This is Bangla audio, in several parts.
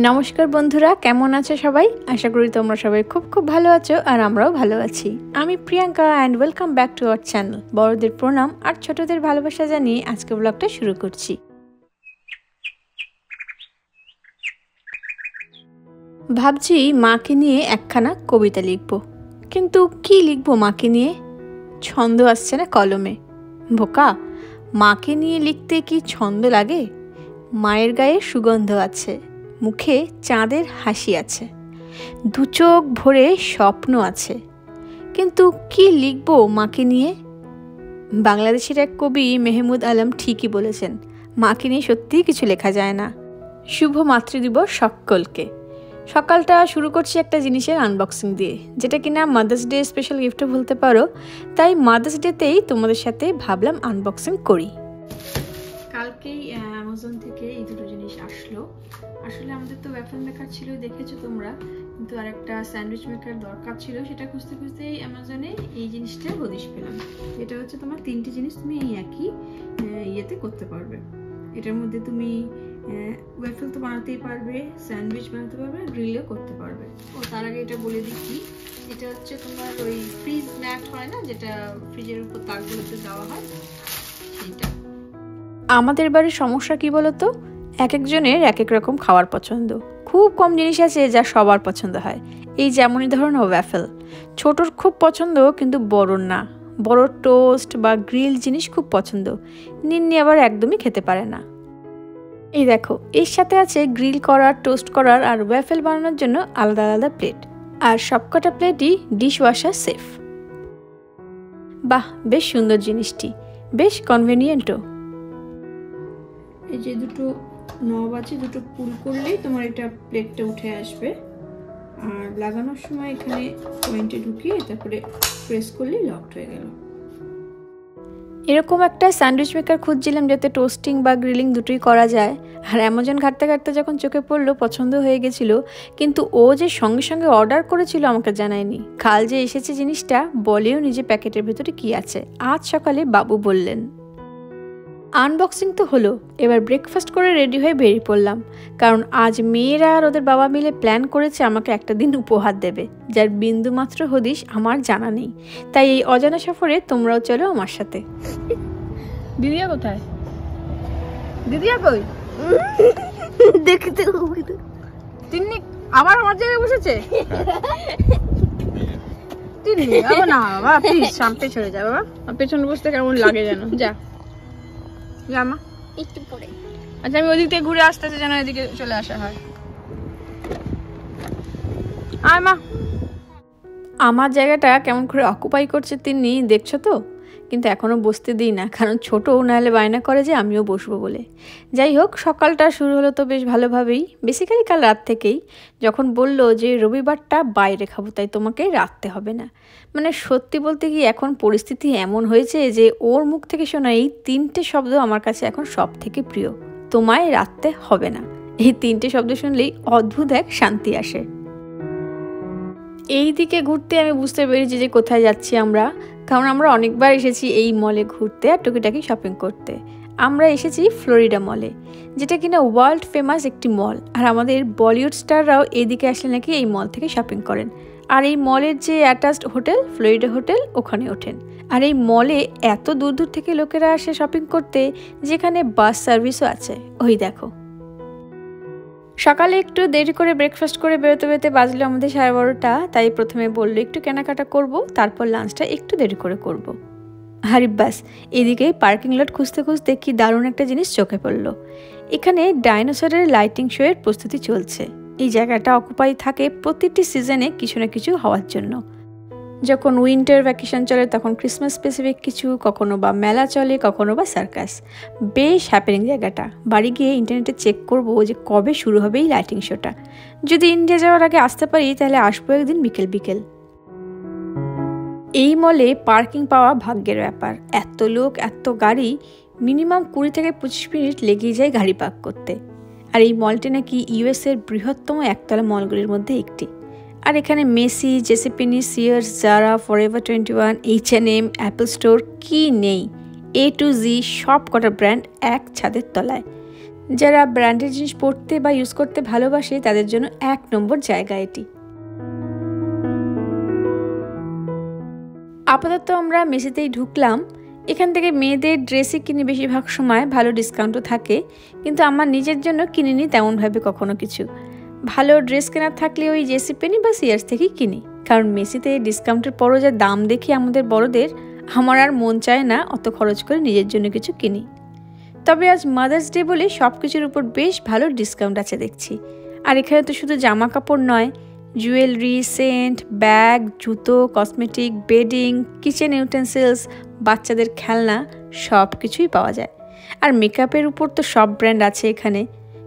নমস্কার বন্ধুরা, কেমন আছো সবাই? আশা করি তোমরা সবাই খুব খুব ভালো আছো আর আমরাও ভালো আছি। আমি Priyanka and welcome back to our channel. বড়দের প্রণাম আর ছোটদের ভালোবাসা জানিয়ে আজকে ব্লগটা শুরু করছি। ভাবছি মাকে নিয়ে একখানা কবিতা লিখব, কিন্তু কি লিখবো মাকে নিয়ে? ছন্দ আসছে না কলমে। বোকা, মাকে নিয়ে লিখতে কি ছন্দ লাগে? মায়ের গায়ে সুগন্ধ আছে, মুখে চাঁদের হাসি আছে, দু চোখ ভরে স্বপ্ন আছে, কিন্তু কি লিখবো মাকে নিয়ে? বাংলাদেশের এক কবি মেহমুদ আলম ঠিকই বলেছেন, মাকে নিয়ে সত্যিই কিছু লেখা যায় না। শুভ মাতৃদিবস সকলকে। সকালটা শুরু করছি একটা জিনিসের আনবক্সিং দিয়ে, যেটা কিনা মাদার্স ডে স্পেশাল গিফটও বলতে পারো। তাই মাদার্স ডেতেই তোমাদের সাথে ভাবলাম আনবক্সিং করি। কালকেই অ্যামাজন থেকে এই দুটো জিনিস আসলো। আসলে আমাদের তো ওয়াফেল মেকার ছিল, দেখেছো তোমরা, কিন্তু আরেকটা স্যান্ডউইচ মেকার দরকার ছিল। সেটা খুঁজতে খুঁজতেই অ্যামাজনে এই জিনিসটা হদিশ পেলাম। এটা হচ্ছে তোমার তিনটে জিনিস তুমি এই একই ইয়েতে করতে পারবে। এটার মধ্যে তুমি ওয়াফেল তো বানাতেই পারবে, স্যান্ডউইচ বানাতে পারবে, গ্রিলও করতে পারবে। ও তার আগে এটা বলে দিচ্ছি, এটা হচ্ছে তোমার ওই ফ্রিজ ম্যাট হয় না, যেটা ফ্রিজের উপর তাকগুলোতে দেওয়া হয়, সেইটা। আমাদের বাড়ির সমস্যা কি বলতো, এক একজনের এক এক রকম খাওয়ার পছন্দ। খুব কম জিনিস আছে যা সবার পছন্দ হয়। এই যেমনই ধরুন ওয়াফেল, ছোটোর খুব পছন্দ কিন্তু বড়র না। বড় টোস্ট বা গ্রিল জিনিস খুব পছন্দ, নিন্নি আবার একদমই খেতে পারে না। এই দেখো, এর সাথে আছে গ্রিল করার, টোস্ট করার আর ওয়াফেল বানানোর জন্য আলাদা আলাদা প্লেট, আর সবকটা প্লেটই ডিশ ওয়াশার সেফ। বাহ, বেশ সুন্দর জিনিসটি, বেশ কনভেনিয়েন্টও। এই যে দুটো নব আছে, দুটো পুল করলেই তোমার এটা প্লেটটা উঠে আসবে, আর লাগানোর সময় এখানে পয়েন্টে ঢুকিয়ে তারপরে প্রেস করলেই লকড হয়ে গেল। এরকম একটা স্যান্ডউইচ মেকার খুঁজছিলাম যাতে টোস্টিং বা গ্রিলিং দুটোই করা যায়, আর অ্যামাজন ঘাঁটতে ঘাঁটতে যখন চোখে পড়লো পছন্দ হয়ে গেছিলো। কিন্তু ও যে সঙ্গে সঙ্গে অর্ডার করেছিল আমাকে জানায়নি। কাল যে এসেছে জিনিসটা বলেও নিজে প্যাকেটের ভেতরে কি আছে। আজ সকালে বাবু বললেন। আনবক্সিং তো হলো, এবার ব্রেকফাস্ট করে রেডি হয়ে বেরিয়ে পড়লাম, কারণ আজ মেয়েরা আর ওদের বাবা মিলে প্ল্যান করেছে আমাকে একটা দিন উপহার দেবে, যার বিন্দুমাত্র হদিশ আমার জানা নেই। তাই এই অজানা সফরে তোমরাও চলো আমার সাথে। দিদিয়া কোথায়? দিদিয়া কই? দেখতে তিন্নি আবার আমার জায়গায় বসেছে। তিন্নি বাবা, না বাবা প্লিজ সামনে চলে যা বাবা, পেছনে বসতে কেমন লাগে যেন। যা জামা একটু পরে। আচ্ছা, আমি ওদিক থেকে ঘুরে আসতে যেন এদিকে চলে আসা হয়। আয় মা। আমার জায়গাটা কেমন করে অকুপাই করছে তিন্নি, দেখছো তো? কিন্তু এখনও বসতে দিই না, কারণ ছোটো নাহলে বায়না করে যে আমিও বসবো বলে। যাই হোক, সকালটা শুরু হলো তো বেশ ভালোভাবেই। বেসিক্যালি কাল রাত থেকেই যখন বললো যে রবিবারটা বাইরে খাবো, তাই তোমাকে রাখতে হবে না। মানে সত্যি বলতে কি এখন পরিস্থিতি এমন হয়েছে যে ওর মুখ থেকে শোনা এই তিনটে শব্দ আমার কাছে এখন সব থেকে প্রিয়। তোমায় রাখতে হবে না, এই তিনটে শব্দ শুনলেই অদ্ভুত এক শান্তি আসে। এই দিকে ঘুরতে আমি বুঝতে পেরেছি যে কোথায় যাচ্ছি আমরা, কারণ আমরা অনেকবার এসেছি এই মলে ঘুরতে আর টুকিটাকি শপিং করতে। আমরা এসেছি ফ্লোরিডা মলে, যেটা কিনা ওয়ার্ল্ড ফেমাস একটি মল, আর আমাদের বলিউড স্টাররাও এদিকে আসলে নাকি এই মল থেকে শপিং করেন। আর এই মলের যে অ্যাটাচড হোটেল ফ্লোরিডা হোটেল, ওখানে ওঠেন। আর এই মলে এত দূর দূর থেকে লোকেরা আসে শপিং করতে, যেখানে বাস সার্ভিসও আছে। ওই দেখো, সকালে একটু দেরি করে ব্রেকফাস্ট করে বেরোতে বেরোতে বাজলো আমাদের 12:30। তাই প্রথমে বললো একটু কেনাকাটা করব, তারপর লাঞ্চটা একটু দেরি করে করব। আরে বাস, এদিকে পার্কিং লট খুঁজতে খুঁজতে কি দারুণ একটা জিনিস চোখে পড়লো। এখানে ডাইনোসরের লাইটিং শো এর প্রস্তুতি চলছে। এই জায়গাটা অকুপাই থাকে প্রতিটি সিজনে কিছু না কিছু হওয়ার জন্য। যখন উইন্টার ভ্যাকেশন চলে তখন ক্রিসমাস স্পেসিফিক কিছু, কখনো বা মেলা চলে, কখনো বা সার্কাস। বেশ হ্যাপেনিং জায়গাটা। বাড়ি গিয়ে ইন্টারনেটে চেক করবো যে কবে শুরু হবে এই লাইটিং শোটা। যদি ইন্ডিয়া যাওয়ার আগে আসতে পারি তাহলে আসবো একদিন বিকেল বিকেল। এই মলে পার্কিং পাওয়া ভাগ্যের ব্যাপার। এত লোক, এত গাড়ি, মিনিমাম 20 থেকে 25 মিনিট লেগেই যায় গাড়ি পার্ক করতে। আর এই মলটি নাকি ইউএসের বৃহত্তম একতলা মলগুলির মধ্যে একটি। আর এখানে মেসি, জেসিপিনি, সিয়ার্স, জারা, ফরএভার 21, H&M, অ্যাপল স্টোর, কি নেই, A to Z সব কটা ব্র্যান্ড এক ছাদের তলায়। যারা ব্র্যান্ডেড জিনিস পরতে বা ইউজ করতে ভালোবাসে তাদের জন্য 1 নম্বর জায়গা এটি। আপাতত আমরা মেসিতেই ঢুকলাম। এখান থেকে মেয়েদের ড্রেসই কিনি বেশিরভাগ সময়, ভালো ডিসকাউন্টও থাকে, কিন্তু আমার নিজের জন্য কিনিনি তেমনভাবে কখনো কিছু। ভালো ড্রেস কেনার থাকলে ওই জেসি পেনি বা সিয়ার্স থেকেই কিনি, কারণ মেসিতে ডিসকাউন্টের পরও যা দাম দেখি আমাদের বড়দের, আমার আর মন চায় না অত খরচ করে নিজের জন্য কিছু কিনি। তবে আজ মাদার্স ডে বলে সব কিছুর উপর বেশ ভালো ডিসকাউন্ট আছে দেখছি। আর এখানে তো শুধু জামা কাপড় নয়, জুয়েলারি, সেন্ট, ব্যাগ, জুতো, কসমেটিক, বেডিং, কিচেন ইউটেন্সিলস, বাচ্চাদের খেলনা সব কিছুই পাওয়া যায়। আর মেকআপের উপর তো সব ব্র্যান্ড আছে এখানে,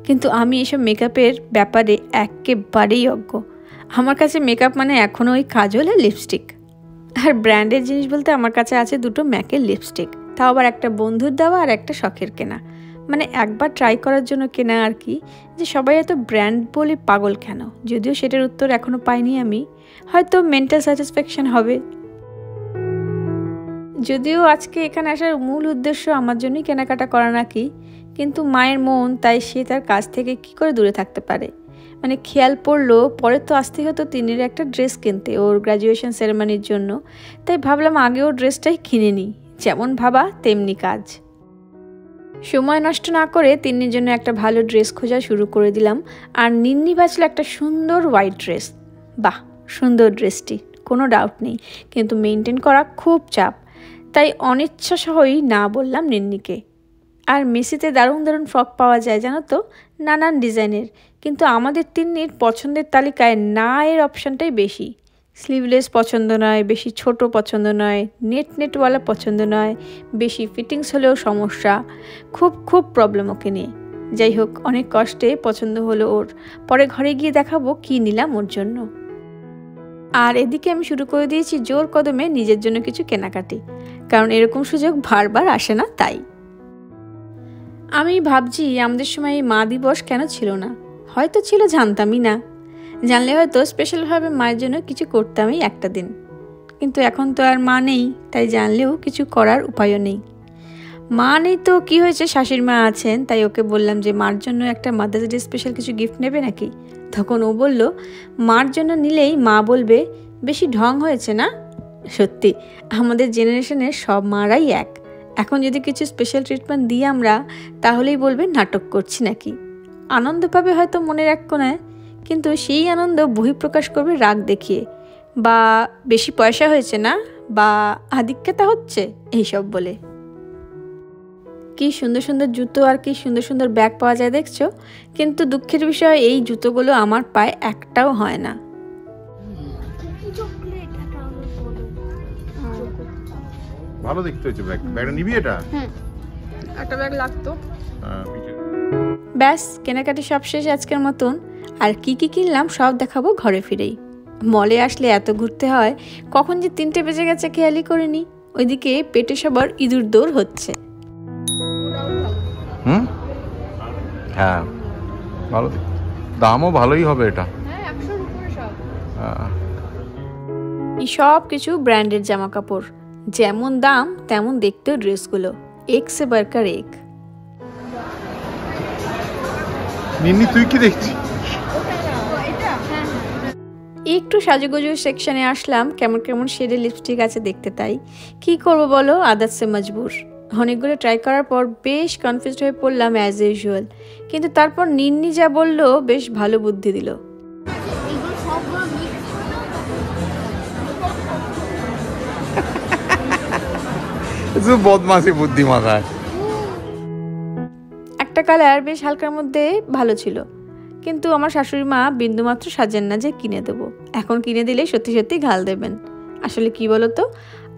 কিন্তু আমি এসব মেকআপের ব্যাপারে একেবারেই অজ্ঞ। আমার কাছে মেকআপ মানে এখনও ওই কাজল আর লিপস্টিক। আর ব্র্যান্ডের জিনিস বলতে আমার কাছে আছে 2টো ম্যাকের লিপস্টিক, তাও আবার একটা বন্ধুর দেওয়া আর একটা শখের কেনা, মানে একবার ট্রাই করার জন্য কেনা আর কি। যে সবাই এত ব্র্যান্ড বলে পাগল কেন, যদিও সেটার উত্তর এখনও পাইনি আমি, হয়তো মেন্টাল স্যাটিসফ্যাকশন হবে। যদিও আজকে এখানে আসার মূল উদ্দেশ্য আমার জন্যই কেনাকাটা করা নাকি, কিন্তু মায়ের মন, তাই সে তার কাছ থেকে কি করে দূরে থাকতে পারে। মানে খেয়াল পড়লো পরে তো আসতে হতো তিনের একটা ড্রেস কিনতে ওর গ্র্যাজুয়েশন সেরেমনির জন্য, তাই ভাবলাম আগে ওর ড্রেসটাই কিনে নিই। যেমন ভাবা তেমনি কাজ। সময় নষ্ট না করে তিন্নির জন্য একটা ভালো ড্রেস খোঁজা শুরু করে দিলাম। আর নিন্নি বাঁচলো একটা সুন্দর হোয়াইট ড্রেস। বাহ, সুন্দর ড্রেসটি, কোনো ডাউট নেই, কিন্তু মেনটেন করা খুব চাপ, তাই অনিচ্ছা সহই না বললাম নিন্নিকে। আর মেসিতে দারুণ দারুণ ফ্রক পাওয়া যায় জানো তো, নানান ডিজাইনের, কিন্তু আমাদের তিন্নির পছন্দের তালিকায় না এর অপশানটাই বেশি। স্লিভলেস পছন্দ নয়, বেশি ছোট পছন্দ নয়, নেটওয়ালা পছন্দ নয়, বেশি ফিটিংস হলেও সমস্যা, খুব প্রবলেম ওকে নিয়ে। যাই হোক, অনেক কষ্টে পছন্দ হলো ওর, পরে ঘরে গিয়ে দেখাবো কি নিলাম ওর জন্য। আর এদিকে আমি শুরু করে দিয়েছি জোর কদমে নিজের জন্য কিছু কেনাকাটি, কারণ এরকম সুযোগ বারবার আসে না। তাই আমি ভাবছি আমাদের সময় এই মা দিবস কেন ছিল না, হয়তো ছিল, জানতামই না। জানলে হয়তো স্পেশালভাবে মায়ের জন্য কিছু করতামই একটা দিন, কিন্তু এখন তো আর মা নেই, তাই জানলেও কিছু করার উপায়ও নেই। মা নেই তো কি হয়েছে, শাশুড়ি মা আছেন, তাই ওকে বললাম যে মার জন্য একটা মাদার্স ডে স্পেশাল কিছু গিফট নেবে নাকি। তখন ও বলল মার জন্য নিলেই মা বলবে বেশি ঢং হয়েছে না। সত্যি আমাদের জেনারেশনের সব মারাই এক, এখন যদি কিছু স্পেশাল ট্রিটমেন্ট দিই আমরা, তাহলেই বলবে নাটক করছি নাকি। আনন্দ পাবে হয়তো মনের এক কোণায়, কিন্তু সেই আনন্দ বহিঃপ্রকাশ করবে রাগ দেখিয়ে, বা বেশি পয়সা হয়েছে না, বা আধিক্যতা হচ্ছে, এইসব বলে। কি সুন্দর সুন্দর জুতো আর কি সুন্দর সুন্দর ব্যাগ পাওয়া যায় দেখছো, কিন্তু দুঃখের বিষয় এই জুতোগুলো আমার পায়ে একটাও হয় না। ভালো দেখতে হয়েছে ব্যাগ, ব্যাগটা নিবি? এটা একটা ব্যাগ লাগতো। ব্যাস, কেনাকাটি সব শেষ আজকের মতন। আর কি কি কিনলাম সব দেখাবো ঘরে ফিরেই। মলে আসলে এত ঘুরতে হয়, কখন যে 3টে বেজে গেছে খেয়ালই করিনি। ওইদিকে পেটে সবার ইঁদুর দৌড় হচ্ছে। হ্যাঁ ভালো, দামও ভালোই হবে এটা। এই সব কিছু ব্র্যান্ডের জামা কাপড়, যেমন দাম তেমন দেখতেও ড্রেসগুলো এক সে বারকার এক। নিন্নি তুই কি দেখছিস? একটু সাজুগুজু সেকশনে আসলাম, কেমন কেমন শেডের লিপস্টিক আছে দেখতে, তাই কি করবো বলো, আদাত সে মজবুর। অনেকগুলো ট্রাই করার পর বেশ কনফিউজড হয়ে পড়লাম অ্যাজ ইউজুয়াল, কিন্তু তারপর নিন্নি যা বললো বেশ ভালো বুদ্ধি দিল। বদমাশি বুদ্ধি মাথায়। একটা কালার বেশ হালকার মধ্যে ভালো ছিল, কিন্তু আমার শাশুড়ি মা বিন্দুমাত্র সাজেন না যে কিনে দেবো। এখন কিনে দিলে সত্যি সত্যি ঘাল দেবেন। আসলে কি বলতো,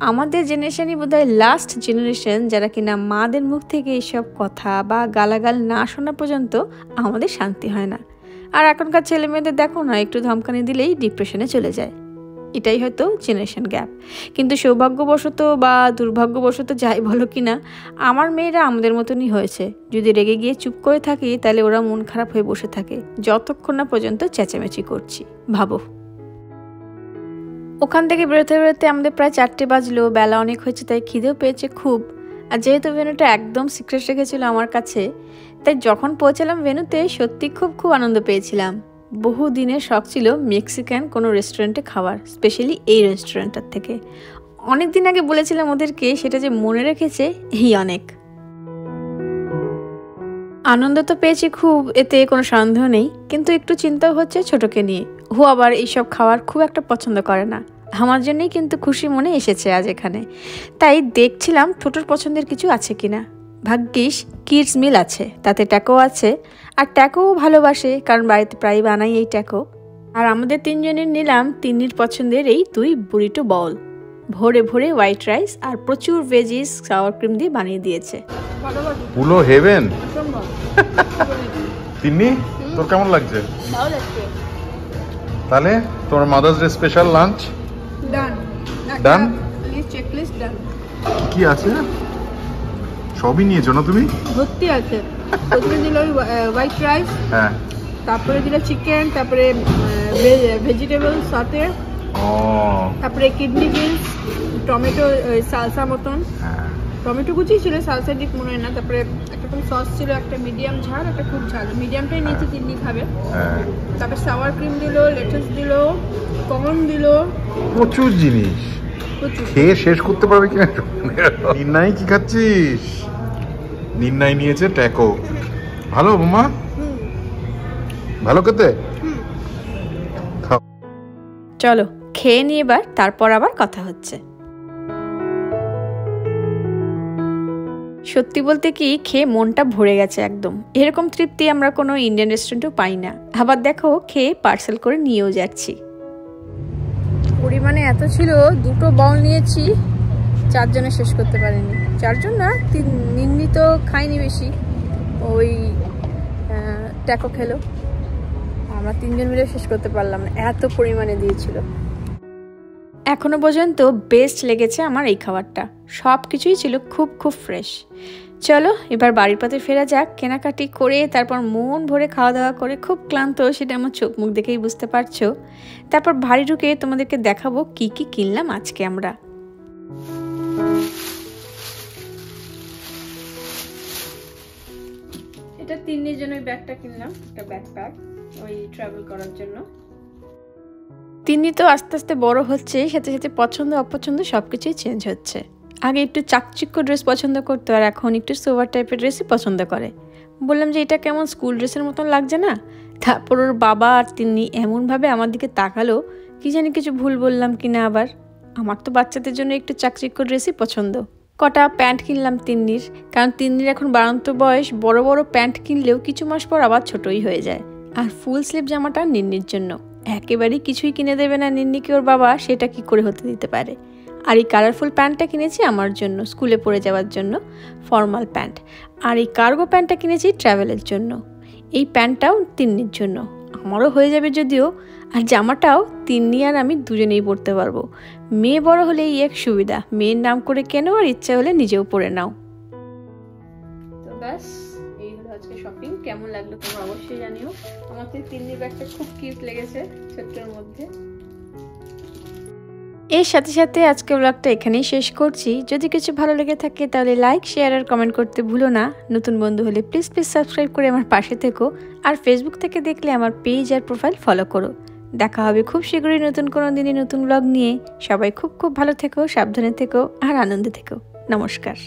আমাদের জেনারেশনই বোধহয় লাস্ট জেনারেশন যারা কিনা মাদের মুখ থেকে এইসব কথা বা গালাগাল না শোনা পর্যন্ত আমাদের শান্তি হয় না। আর এখনকার ছেলে মেয়েদের দেখো না, একটু ধমকানি দিলেই ডিপ্রেশনে চলে যায়। এটাই হয়তো জেনারেশন গ্যাপ। কিন্তু সৌভাগ্যবশত বা দুর্ভাগ্যবশত যাই বলো কি না, আমার মেয়েরা আমাদের মতনই হয়েছে। যদি রেগে গিয়ে চুপ করে থাকি, তাহলে ওরা মন খারাপ হয়ে বসে থাকে যতক্ষণ না পর্যন্ত চেঁচামেচি করছি। ভাবো, ওখান থেকে বেরোতে বেরোতে আমাদের প্রায় 4টে বাজলো, বেলা অনেক হয়েছে, তাই খিদেও পেয়েছে খুব। আর যেহেতু ভেন্যুটা একদম সিক্রেট রেখেছিল আমার কাছে, তাই যখন পৌঁছালাম ভেন্যুতে সত্যি খুব খুব আনন্দ পেয়েছিলাম। বহু দিনের শখ ছিল মেক্সিকান কোনো রেস্টুরেন্টে খাওয়ার, স্পেশালি এই রেস্টুরেন্টটার থেকে। অনেক দিন আগে বলেছিলাম ওদেরকে, সেটা যে মনে রেখেছে এই অনেক। আনন্দ তো পেয়েছি খুব, এতে কোনো সন্দেহ নেই, কিন্তু একটু চিন্তাও হচ্ছে ছোটকে নিয়ে। ও আবার এইসব খাওয়ার খুব একটা পছন্দ করে না। আমার জন্যই কিন্তু খুশি মনে এসেছে আজ এখানে, তাই দেখছিলাম ছোটোর পছন্দের কিছু আছে কিনা। ভাগ্যিস কিডস মিল আছে, তাতে ট্যাকো আছে, আর ট্যাকোও ভালোবাসে কারণ বাড়িতে প্রায় বানাই এই ট্যাকো। আর আমাদের তিনজনের নিলাম তিন্নির পছন্দের এই 2 বুরিটো বাউল, ভরে ভরে হোয়াইট রাইস আর প্রচুর ভেজিস সাওয়ার ক্রিম দিয়ে বানিয়ে দিয়েছে। পুলো হেভেন। তিন্নি, তোর কেমন লাগছে? ভালো লাগছে। তাহলে তোমার মাদার্স ডে স্পেশাল লাঞ্চ ডান ডান। চেকলিস্ট ডান। কি আছে? সবই নিয়েছো না তুমি? ভর্তি আছে। প্রথমে দিল হোয়াইট রাইস, হ্যাঁ, তারপরে দিল চিকেন, তারপরে ভেজিটেবল সাথে, তারপরে কিডনি বিনস, টমেটো সালসা মতন, টমেটো কুচি ছিল, সালসা ডিপ মনে হয় না, তারপরে একটা সস ছিল, একটা মিডিয়াম ঝাল, একটা খুব ঝাল। মিডিয়ামটাই নিচে তিন্নি খাবে। তারপরে সাওয়ার ক্রিম দিল, লেটাস দিল, কর্ন দিল, প্রচুর জিনিস। খেয়ে শেষ করতে পারবে কিনা। নির্ণয় কি খাচ্ছিস? নির্ণয় নিয়েছে ট্যাকো। ভালো মামা? ভালো খেতে? চলো খেয়ে নিয়ে এবার, তারপর আবার কথা হচ্ছে। সত্যি বলতে কি, খেয়ে মনটা ভরে গেছে একদম। এরকম তৃপ্তি আমরা কোনো ইন্ডিয়ান রেস্টুরেন্টেও পাই না। আবার দেখো খেয়ে পার্সেল করে নিয়েও যাচ্ছি। পরিমাণে এত ছিল, 2টো বাউল নিয়েছি, 4 জনে শেষ করতে পারিনি। 4 জন না, নিন্নি তো খাইনি বেশি, ওই ট্যাকো খেলো। আমরা 3 জন মিলে শেষ করতে পারলাম না, এত পরিমাণে দিয়েছিল। এখনো পর্যন্ত বেস্ট লেগেছে আমার এই খাবারটা। সব কিছুই ছিল খুব খুব ফ্রেশ। চলো এবার বাড়ির পথে ফেরা যাক। কেনাকাটি করে তারপর মন ভরে খাওয়া দাওয়া করে খুব ক্লান্ত, সেটা আমার চোখ মুখ দেখেই বুঝতে পারছো। তারপর বাড়ি ঢুকে তোমাদেরকে দেখাবো কি কি কিনলাম আজকে আমরা। এটা তিন্নির জন্য ব্যাগটা কিনলাম, একটা ব্যাকপ্যাক, ওই ট্রাভেল করার জন্য। তিন্নি তো আস্তে আস্তে বড় হচ্ছে, সাথে সাথে পছন্দ অপছন্দ সবকিছুই চেঞ্জ হচ্ছে। আগে একটু চাকচিক্য ড্রেস পছন্দ করতো, আর এখন একটু সোভার টাইপের ড্রেসই পছন্দ করে। বললাম যে এটা কেমন স্কুল ড্রেসের মতন লাগছে না? তারপর ওর বাবা আর তিন্নি এমনভাবে আমার দিকে তাকালো, কি জানি কিছু ভুল বললাম কিনা আবার। আমার তো বাচ্চাদের জন্য একটু চাকচিক্য ড্রেসই পছন্দ। কটা প্যান্ট কিনলাম তিন্নির, কারণ তিন্নির এখন বাড়ন্ত বয়স, বড় বড় প্যান্ট কিনলেও কিছু মাস পর আবার ছোটই হয়ে যায়। আর ফুল স্লিভ জামাটা নিন্নির জন্য। একেবারেই কিছুই কিনে দেবে না নিন্নিকে ওর বাবা, সেটা কি করে হতে দিতে পারে। আর এই কালারফুল প্যান্টটা কিনেছি আমার জন্য, স্কুলে পরে যাওয়ার জন্য ফর্মাল প্যান্ট। আর এই কার্গো প্যান্টটা কিনেছি ট্রাভেলের জন্য। এই প্যান্টটাও তিন্নির জন্য, আমারও হয়ে যাবে যদিও। আর জামাটাও তিন্নি আর আমি দুজনেই পরতে পারবো। মেয়ে বড় হলে এই এক সুবিধা, মেয়ের নাম করে কেনো, আর ইচ্ছা হলে নিজেও পরে নাও। তো ব্যাস, এই হলো আজকে শপিং। কেমন লাগলো তোমরা অবশ্যই জানিও। আমার তো তিন্নির ব্যাগটা খুব কিউট লেগেছে, ছোট্টর মধ্যে। এর সাথে সাথে আজকে ব্লগটা এখানেই শেষ করছি। যদি কিছু ভালো লেগে থাকে তাহলে লাইক, শেয়ার আর কমেন্ট করতে ভুলো না। নতুন বন্ধু হলে প্লিজ সাবস্ক্রাইব করে আমার পাশে থেকো। আর ফেসবুক থেকে দেখলে আমার পেজ আর প্রোফাইল ফলো করো। দেখা হবে খুব শীঘ্রই নতুন কোনো দিনে নতুন ব্লগ নিয়ে। সবাই খুব খুব ভালো থেকো, সাবধানে থেকো আর আনন্দে থেকো। নমস্কার।